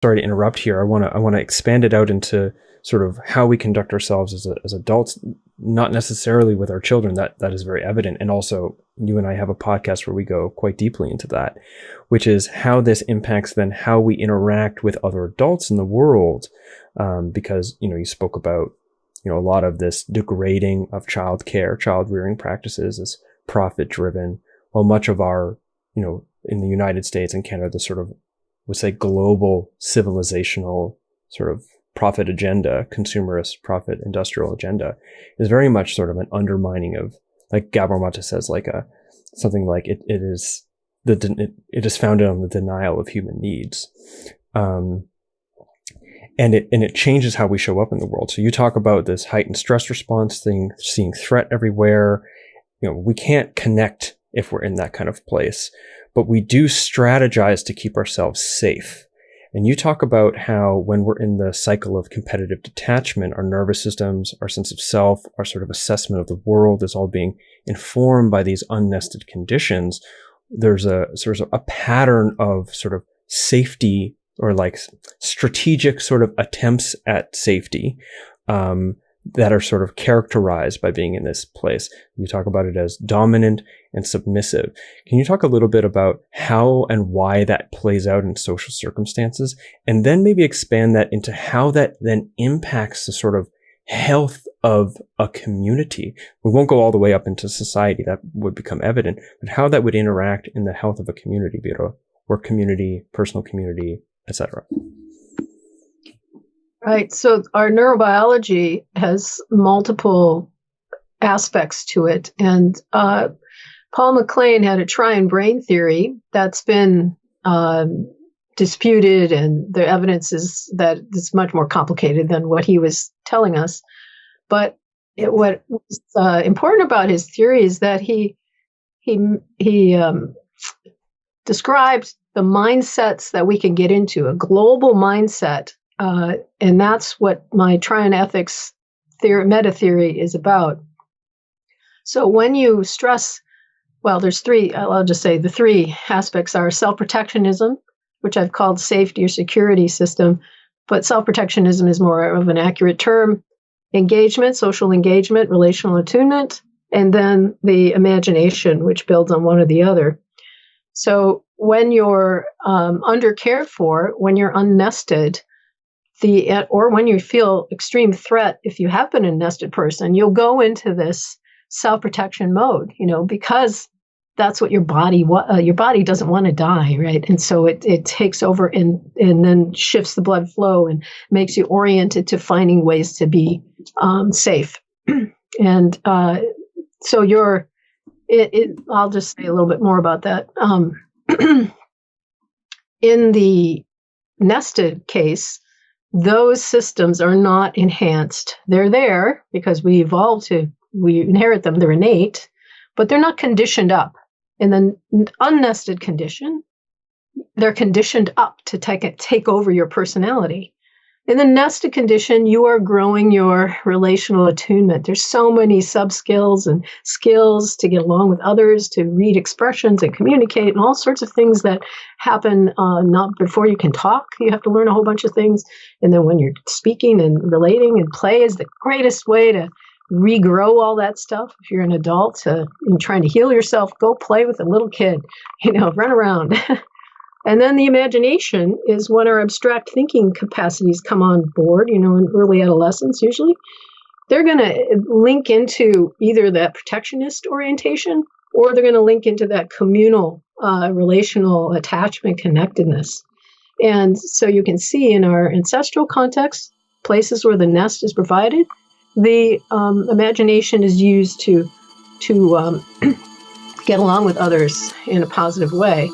sorry to interrupt here. I want to expand it out into sort of how we conduct ourselves as adults, not necessarily with our children. That is very evident. And also you and I have a podcast where we go quite deeply into that, which is how this impacts then how we interact with other adults in the world. Because, you spoke about, a lot of this degrading of child rearing practices is profit driven. While much of our, in the United States and Canada, the sort of, would say global civilizational sort of profit agenda, consumerist profit industrial agenda, is very much sort of an undermining of, like Gabor Mate says, like something like it is founded on the denial of human needs. And it changes how we show up in the world. So you talk about this heightened stress response thing, seeing threat everywhere. We can't connect if we're in that kind of place, but we do strategize to keep ourselves safe. And you talk about how when we're in the cycle of competitive detachment, our nervous systems, our sense of self, our sort of assessment of the world is all being informed by these unnested conditions. There's a sort of a pattern of sort of safety or like strategic sort of attempts at safety, that are sort of characterized by being in this place. You talk about it as dominant and submissive. Can you talk a little bit about how and why that plays out in social circumstances? And then maybe expand that into how that then impacts the sort of health of a community. We won't go all the way up into society. That would become evident, but how that would interact in the health of a community, be it a work community, personal community, etc. Right. So our neurobiology has multiple aspects to it. And Paul MacLean had a triune brain theory that's been disputed, and the evidence is that it's much more complicated than what he was telling us. But what was important about his theory is that he described the mindsets that we can get into, a global mindset. And that's what my triune ethics meta theory is about. So when you stress, well, there's three, I'll just say the three aspects are self-protectionism, which I've called safety or security system, but self-protectionism is more of an accurate term. Engagement, social engagement, relational attunement, and then the imagination, which builds on one or the other. So when you're under cared for, when you're unnested, or when you feel extreme threat, if you have been a nested person, you'll go into this self-protection mode, because that's what your body doesn't want to die, right? And so it takes over and then shifts the blood flow and makes you oriented to finding ways to be safe. And so I'll just say a little bit more about that. In the nested case, those systems are not enhanced. They're there because we inherit them, they're innate, but they're not conditioned up. In the unnested condition, they're conditioned up to take over your personality. In the nested condition, you are growing your relational attunement. There's so many sub-skills and skills to get along with others, to read expressions and communicate, and all sorts of things that happen not before you can talk. You have to learn a whole bunch of things. And then when you're speaking and relating, and play is the greatest way to regrow all that stuff. If you're an adult and trying to heal yourself, go play with a little kid, run around. And then the imagination is when our abstract thinking capacities come on board, in early adolescence usually. They're going to link into either that protectionist orientation, or they're going to link into that communal, relational attachment connectedness. And so you can see in our ancestral context, places where the nest is provided, the imagination is used to get along with others in a positive way.